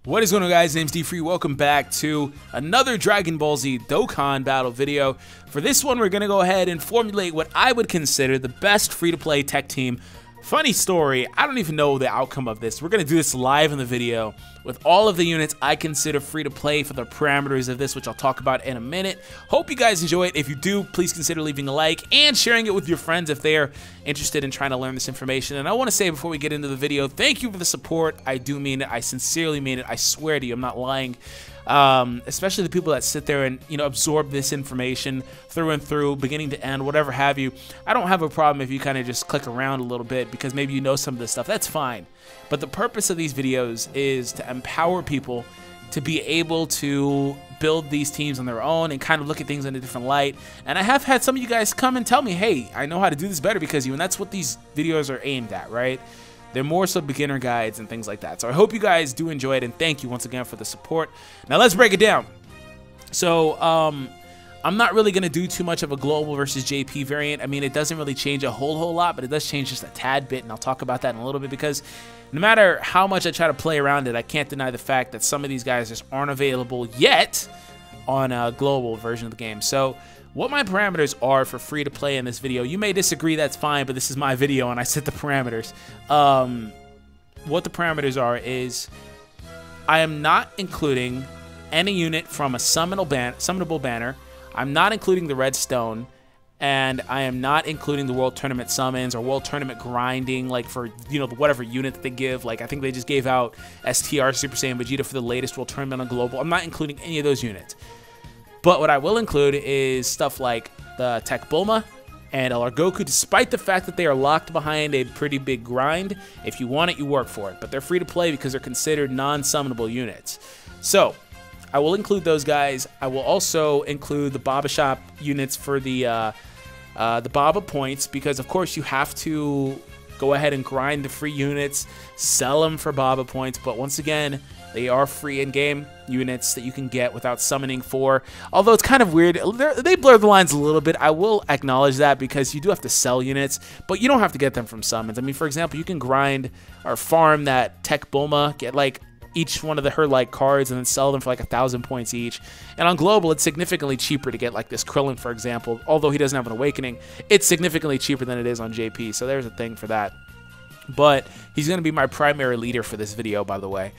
What is going on, guys? Name's D-Free. Welcome back to another Dragon Ball Z Dokkan Battle video. For this one, we're going to go ahead and formulate what I would consider the best free-to-play tech team. Funny story, I don't even know the outcome of this. We're going to do this live in the video with all of the units I consider free-to-play for the parameters of this, which I'll talk about in a minute. Hope you guys enjoy it. If you do, please consider leaving a like and sharing it with your friends if they're interested in trying to learn this information. And I want to say before we get into the video, thank you for the support. I do mean it. I sincerely mean it. I swear to you, I'm not lying. Especially the people that sit there and, absorb this information through and through, beginning to end, whatever have you. I don't have a problem if you kind of just click around a little bit because maybe you know some of this stuff. That's fine. But the purpose of these videos is to empower people to be able to build these teams on their own and kind of look at things in a different light. And I have had some of you guys come and tell me, hey, I know how to do this better because you, and that's what these videos are aimed at, right? They're more so beginner guides and things like that. So I hope you guys do enjoy it, and thank you once again for the support. Now let's break it down. So I'm not really going to do too much of a global versus JP variant. I mean, it doesn't really change a whole lot, but it does change just a tad bit, and I'll talk about that in a little bit because no matter how much I try to play around it, I can't deny the fact that some of these guys just aren't available yet on a global version of the game. So what my parameters are for free to play in this video, you may disagree, that's fine, but this is my video and I set the parameters. What the parameters are is I am not including any unit from a summonable banner. I'm not including the redstone, and I am not including the World Tournament summons or World Tournament grinding, like for, whatever unit that they give. Like, I think they just gave out STR Super Saiyan Vegeta for the latest World Tournament on Global. I'm not including any of those units. But what I will include is stuff like the TEQ Bulma and LR Goku, despite the fact that they are locked behind a pretty big grind. If you want it, you work for it. But they're free to play because they're considered non-summonable units. So I will include those guys. I will also include the Baba Shop units for the Baba points because, of course, you have to go ahead and grind the free units, sell them for Baba points. But once again, they are free in-game units that you can get without summoning for. Although it's kind of weird. They blur the lines a little bit. I will acknowledge that because you do have to sell units, but you don't have to get them from summons. I mean, for example, you can grind or farm that TEQ Bulma, get like each one of her cards, and then sell them for like 1,000 points each. And on Global, it's significantly cheaper to get like this Krillin, for example. Although he doesn't have an awakening, it's significantly cheaper than it is on JP. So there's a thing for that. But he's going to be my primary leader for this video, by the way.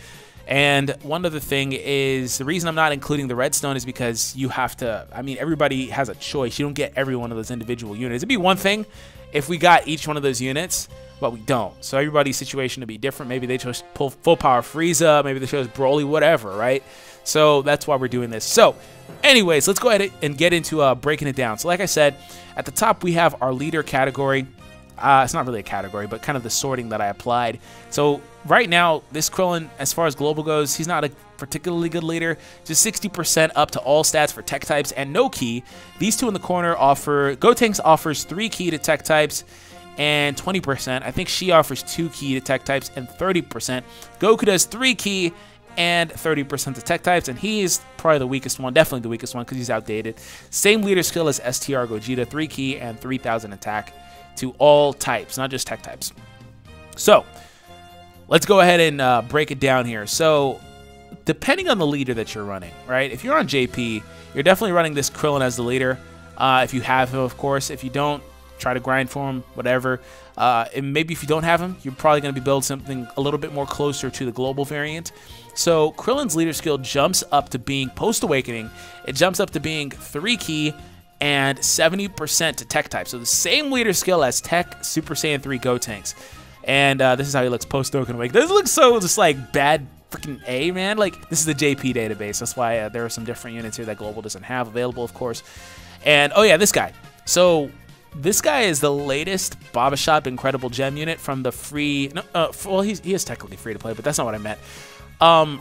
And one other thing is, the reason I'm not including the redstone is because you have to, I mean, everybody has a choice. You don't get every one of those individual units. It'd be one thing if we got each one of those units, but we don't. So everybody's situation would be different. Maybe they chose pull full power Frieza, maybe they chose Broly, whatever, right? So that's why we're doing this. So anyways, let's go ahead and get into breaking it down. So like I said, at the top we have our leader category. It's not really a category, but kind of the sorting that I applied. So right now, this Krillin, as far as global goes, he's not a particularly good leader. Just 60% up to all stats for tech types and no key. These two in the corner offer, Gotenks offers 3 key to tech types and 20%. I think she offers 2 key to tech types and 30%. Goku does 3 key and 30% to tech types, and he is probably the weakest one, definitely the weakest one because he's outdated. Same leader skill as STR Gogeta, 3 key and 3,000 attack to all types, not just tech types. So let's go ahead and break it down here. So depending on the leader that you're running, right? If you're on JP, you're definitely running this Krillin as the leader. If you have him, of course. If you don't, try to grind for him, whatever. And maybe if you don't have him, you're probably going to be building something a little bit more closer to the global variant. So Krillin's leader skill jumps up to being post-awakening. It jumps up to being 3 key and 70% to tech type. So the same leader skill as TEQ Super Saiyan 3 Gotenks. And this is how he looks post-Dokkan Awakening. This looks so just like bad freaking A, man. Like, this is the JP database. That's why there are some different units here that Global doesn't have available, of course. And, oh yeah, this guy. So this guy is the latest Baba Shop Incredible Gem unit from the free... well, he is technically free to play, but that's not what I meant.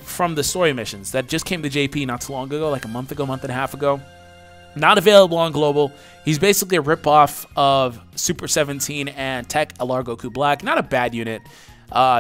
From the story missions that just came to JP not too long ago, like a month and a half ago. Not available on Global. He's basically a ripoff of Super 17 and TEQ LR Goku Black. Not a bad unit.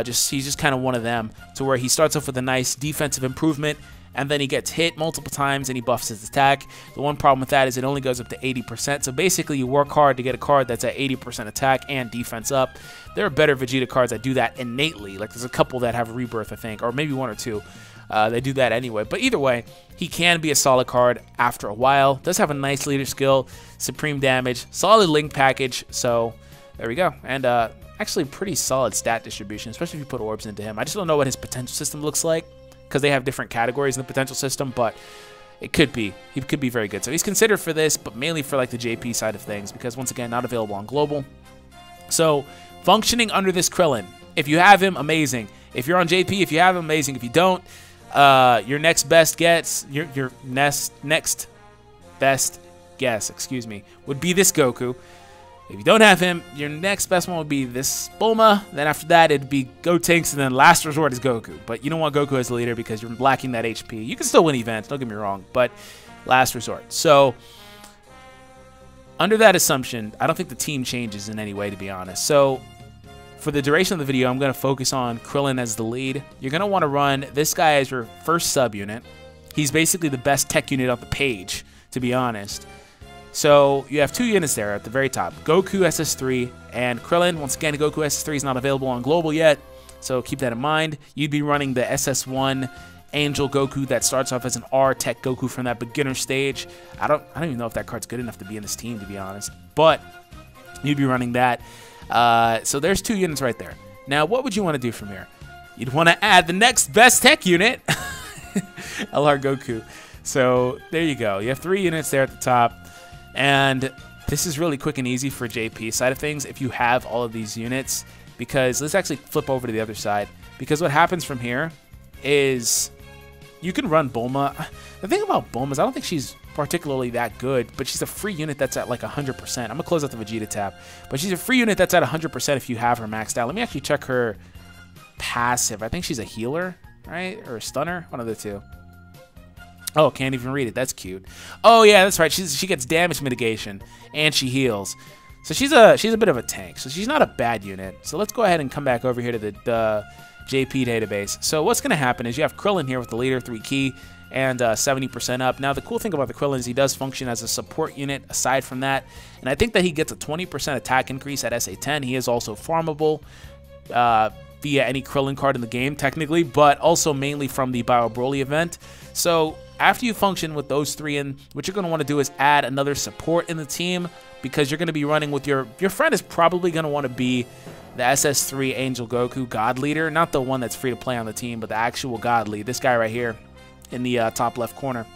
He's just kind of one of them, to where he starts off with a nice defensive improvement, and then he gets hit multiple times and he buffs his attack. The one problem with that is it only goes up to 80%. So basically you work hard to get a card that's at 80% attack and defense up. There are better Vegeta cards that do that innately. Like, there's a couple that have Rebirth, I think, or maybe 1 or 2. They do that anyway. But either way, he can be a solid card after a while. Does have a nice leader skill, supreme damage, solid link package. So there we go. And actually pretty solid stat distribution, especially if you put orbs into him. I just don't know what his potential system looks like because they have different categories in the potential system, but it could be. He could be very good. So he's considered for this, but mainly for like the JP side of things because once again, not available on global. So functioning under this Krillin. If you have him, amazing. If you're on JP, if you have him, amazing. If you don't, your next best guess, your next best guess, excuse me, would be this Goku. If you don't have him, your next best one would be this Bulma. Then after that, it'd be Gotenks, and then last resort is Goku. But you don't want Goku as the leader because you're lacking that HP. You can still win events, don't get me wrong, but last resort. So under that assumption, I don't think the team changes in any way, to be honest. So for the duration of the video, I'm going to focus on Krillin as the lead. You're going to want to run this guy as your first sub-unit. He's basically the best tech unit on the page, to be honest. So you have 2 units there at the very top. Goku SS3 and Krillin. Once again, Goku SS3 is not available on global yet, so keep that in mind. You'd be running the SS1 Angel Goku that starts off as an R Tech Goku from that beginner stage. I don't even know if that card's good enough to be in this team, to be honest. But you'd be running that. So there's 2 units right there. Now, what would you want to do from here? You'd want to add the next best tech unit, LR Goku. So there you go. You have 3 units there at the top. And this is really quick and easy for JP side of things if you have all of these units, because let's actually flip over to the other side, because what happens from here is you can run Bulma. The thing about Bulma is I don't think she's particularly that good, but she's a free unit that's at like 100%. I'm gonna close out the Vegeta tab, but she's a free unit that's at 100% if you have her maxed out. Let me actually check her passive. I think she's a healer, right? Or a stunner, one of the two. Oh, can't even read it. That's cute. Oh yeah, that's right. She gets damage mitigation and she heals. So she's a bit of a tank. So she's not a bad unit. So let's go ahead and come back over here to the JP database. So what's going to happen is you have Krillin here with the leader 3 key and 70% up. Now the cool thing about the Krillin is he does function as a support unit aside from that. And I think that he gets a 20% attack increase at SA10. He is also farmable via any Krillin card in the game technically, but also mainly from the Bio Broly event. So after you function with those 3 in, what you're going to want to do is add another support in the team, because you're going to be running with your friend is probably going to want to be the SS3 Angel Goku God Leader, not the one that's free to play on the team, but the actual God Lead, this guy right here in the top left corner.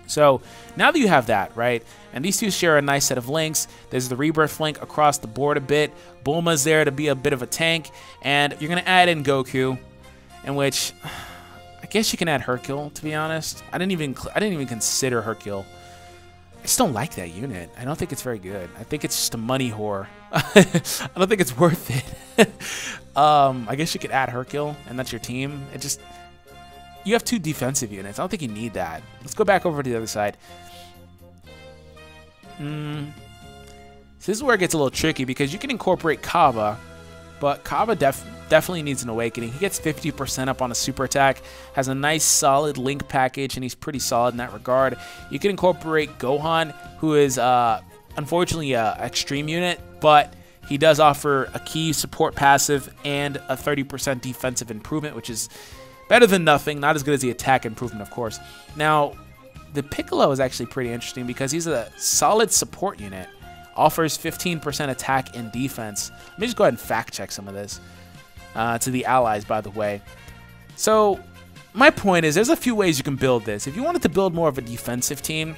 So now that you have that, right, and these two share a nice set of links, there's the Rebirth link across the board a bit, Bulma's there to be a bit of a tank, and you're going to add in Goku, in which I guess you can add Hercule, to be honest. I didn't even consider Hercule. I just don't like that unit. I don't think it's very good. I think it's just a money whore. I don't think it's worth it. I guess you could add Hercule, and that's your team. It just, you have 2 defensive units. I don't think you need that. Let's go back over to the other side. So this is where it gets a little tricky, because you can incorporate Kaba, but Kaba definitely needs an awakening. He gets 50% up on a super attack, has a nice solid link package, and he's pretty solid in that regard. You can incorporate Gohan, who is unfortunately an extreme unit, but he does offer a key support passive and a 30% defensive improvement, which is better than nothing. Not as good as the attack improvement, of course. Now, the Piccolo is actually pretty interesting because he's a solid support unit. Offers 15% attack and defense. Let me just go ahead and fact check some of this. To the allies, by the way. So my point is there's a few ways you can build this. If you wanted to build more of a defensive team,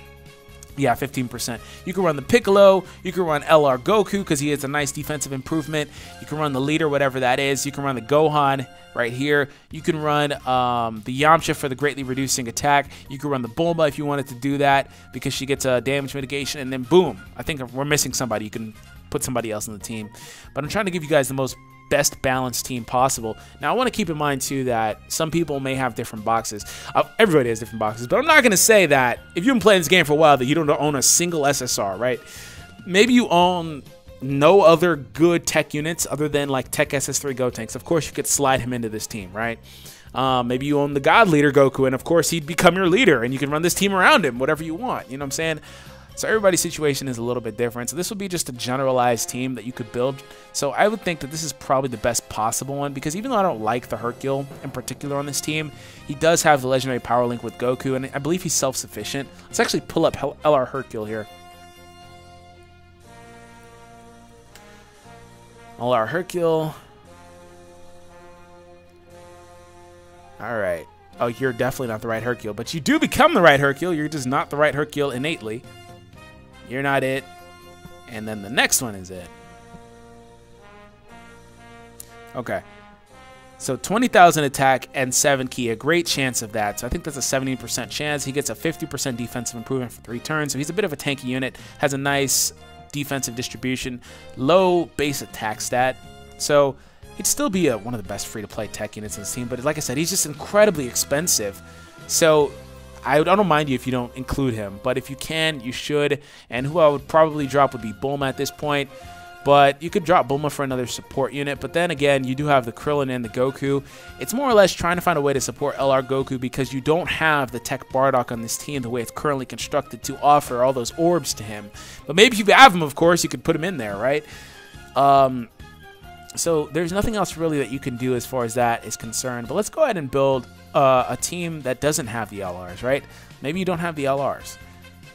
yeah, 15%. You can run the Piccolo. You can run LR Goku because he has a nice defensive improvement. You can run the leader, whatever that is. You can run the Gohan right here. You can run the Yamcha for the greatly reducing attack. You can run the Bulma if you wanted to do that because she gets a damage mitigation. And then boom, I think we're missing somebody. You can put somebody else in the team. But I'm trying to give you guys the most best balanced team possible. Now, I want to keep in mind, too, that some people may have different boxes. Everybody has different boxes, but I'm not going to say that if you've been playing this game for a while that you don't own a single SSR, right? Maybe you own no other good tech units other than, like, Tech SS3 Gotenks. Of course, you could slide him into this team, right? Maybe you own the God Leader Goku, and, of course, he'd become your leader, and you can run this team around him, whatever you want. You know what I'm saying? So everybody's situation is a little bit different. So this would be just a generalized team that you could build. So I would think that this is probably the best possible one, because even though I don't like the Hercule in particular on this team, he does have the legendary power link with Goku, and I believe he's self-sufficient. Let's actually pull up LR Hercule here. LR Hercule. Alright. Oh, you're definitely not the right Hercule, but you do become the right Hercule. You're just not the right Hercule innately. You're not it. And then the next one is it. Okay. So 20,000 attack and 7 ki, a great chance of that. So I think that's a 17% chance. He gets a 50% defensive improvement for 3 turns. So he's a bit of a tanky unit. Has a nice defensive distribution. Low base attack stat. So he'd still be one of the best free-to-play tech units in this team. But like I said, he's just incredibly expensive. So I don't mind you if you don't include him, but if you can, you should. And who I would probably drop would be Bulma at this point. But you could drop Bulma for another support unit. But then again, you do have the Krillin and the Goku. It's more or less trying to find a way to support LR Goku, because you don't have the Tech Bardock on this team the way it's currently constructed to offer all those orbs to him. But maybe if you have him, of course, you could put him in there, right? So there's nothing else really that you can do as far as that is concerned. But let's go ahead and build a team that doesn't have the LRs, right? Maybe you don't have the LRs,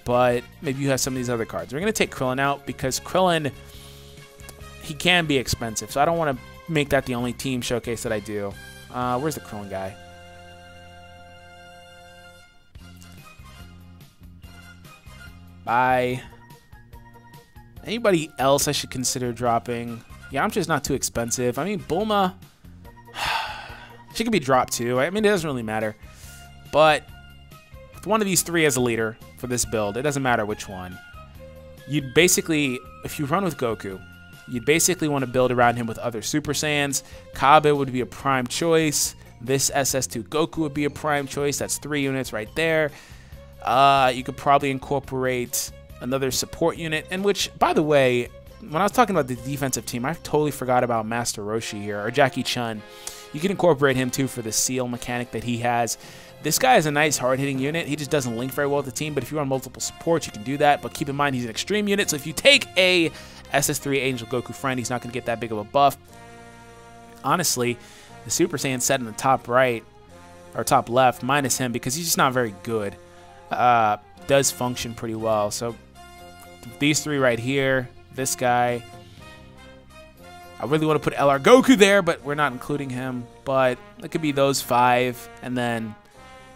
but maybe you have some of these other cards. We're going to take Krillin out because Krillin, he can be expensive. So I don't want to make that the only team showcase that I do. Where's the Krillin guy? Bye. Anybody else I should consider dropping? Yamcha's not too expensive. I mean, Bulma, she could be dropped too. I mean, it doesn't really matter. But with one of these 3 as a leader for this build, it doesn't matter which one. You'd basically, if you run with Goku, you'd basically want to build around him with other Super Saiyans. Kabe would be a prime choice. This SS2 Goku would be a prime choice. That's 3 units right there. You could probably incorporate another support unit, in which, by the way, when I was talking about the defensive team, I totally forgot about Master Roshi here, or Jackie Chun. You can incorporate him too for the seal mechanic that he has. This guy is a nice hard-hitting unit. He just doesn't link very well with the team, but if you run multiple supports, you can do that. But keep in mind, he's an extreme unit, so if you take a SS3 Angel Goku friend, he's not going to get that big of a buff. Honestly, the Super Saiyan set in the top right, or top left, minus him, because he's just not very good, does function pretty well. So these 3 right here, this guy, I really want to put LR Goku there, but we're not including him. But it could be those 5, and then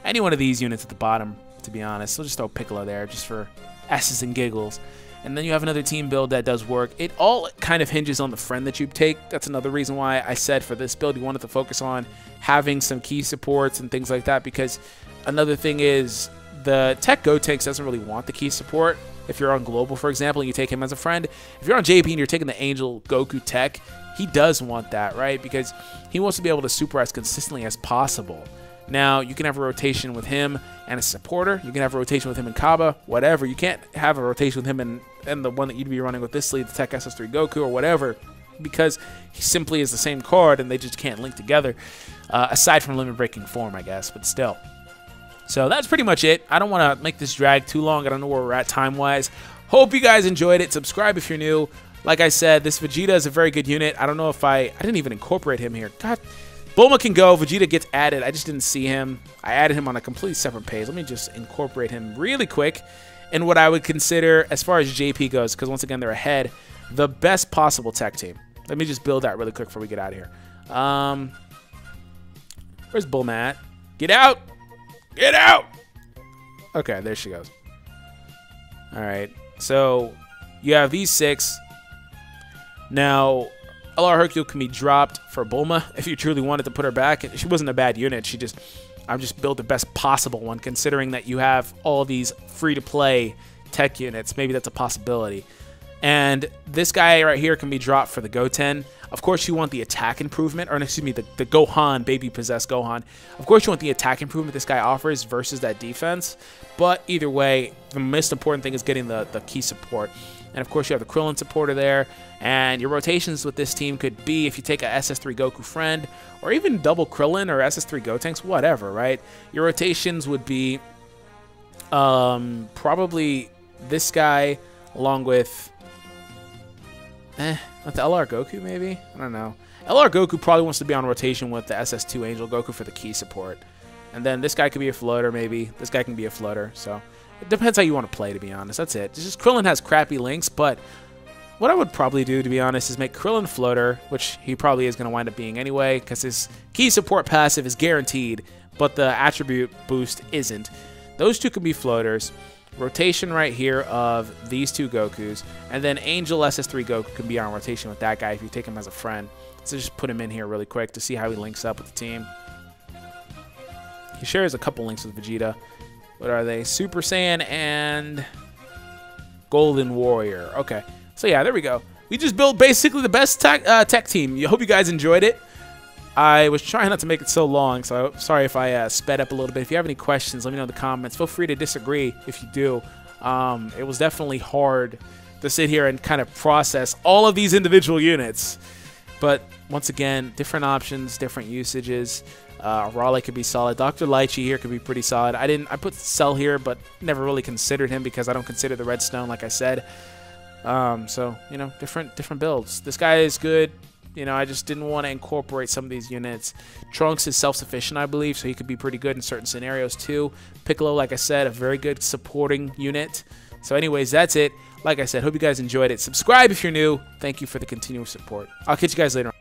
any one of these units at the bottom, to be honest. We'll just throw Piccolo there just for S's and giggles. And then you have another team build that does work. It all kind of hinges on the friend that you take. That's another reason why I said for this build you wanted to focus on having some key supports and things like that, because another thing is the Tech Gotenks doesn't really want the key support. If you're on Global, for example, and you take him as a friend, if you're on JP and you're taking the Angel Goku Tech, he does want that, right? Because he wants to be able to super as consistently as possible. Now, you can have a rotation with him and a supporter. You can have a rotation with him and Kaba, whatever. You can't have a rotation with him and the one that you'd be running with this lead, the Tech SS3 Goku or whatever, because he simply is the same card and they just can't link together, aside from limit breaking form, I guess, but still. So that's pretty much it. I don't want to make this drag too long. I don't know where we're at time-wise. Hope you guys enjoyed it. Subscribe if you're new. Like I said, this Vegeta is a very good unit. I don't know if I didn't even incorporate him here. God, Bulma can go. Vegeta gets added. I just didn't see him. I added him on a completely separate page. Let me just incorporate him really quick in what I would consider, as far as JP goes, because once again, they're ahead, the best possible tech team. Let me just build that really quick before we get out of here. Where's Bulma at? Get out! Get out! Okay, there she goes. All right, so you have these 6. Now, LR Hercule can be dropped for Bulma if you truly wanted to put her back. She wasn't a bad unit. I've just built the best possible one, considering that you have all these free-to-play tech units. Maybe that's a possibility. And this guy right here can be dropped for the Goten. Of course, you want the attack improvement, or excuse me, the Gohan, baby-possessed Gohan. Of course, you want the attack improvement this guy offers versus that defense. But either way, the most important thing is getting the key support. And of course, you have the Krillin supporter there. And your rotations with this team could be, if you take a SS3 Goku friend, or even double Krillin or SS3 Gotenks, whatever, right? Your rotations would be probably this guy along with with the LR Goku maybe? I don't know. LR Goku probably wants to be on rotation with the SS2 Angel Goku for the key support. And then this guy could be a floater maybe. This guy can be a floater. So it depends how you want to play, to be honest. That's it. It's just Krillin has crappy links, but what I would probably do, to be honest, is make Krillin floater, which he probably is going to wind up being anyway, because his key support passive is guaranteed, but the attribute boost isn't. Those two can be floaters. Rotation right here of these two Gokus, and then Angel SS3 Goku can be on rotation with that guy if you take him as a friend. So just put him in here really quick to see how he links up with the team. He shares a couple links with Vegeta. What are they? Super Saiyan and Golden Warrior. Okay. So yeah, there we go. We just built basically the best tech team. I hope you guys enjoyed it. I was trying not to make it so long, so sorry if I sped up a little bit. If you have any questions, let me know in the comments. Feel free to disagree if you do. It was definitely hard to sit here and kind of process all of these individual units. But once again, different options, different usages. Raleigh could be solid. Dr. Lychee here could be pretty solid. I put Cell here, but never really considered him because I don't consider the Redstone, like I said. So, you know, different builds. This guy is good. You know, I just didn't want to incorporate some of these units. Trunks is self-sufficient, I believe, so he could be pretty good in certain scenarios too. Piccolo, like I said, a very good supporting unit. So anyways, that's it. Like I said, hope you guys enjoyed it. Subscribe if you're new. Thank you for the continuous support. I'll catch you guys later on.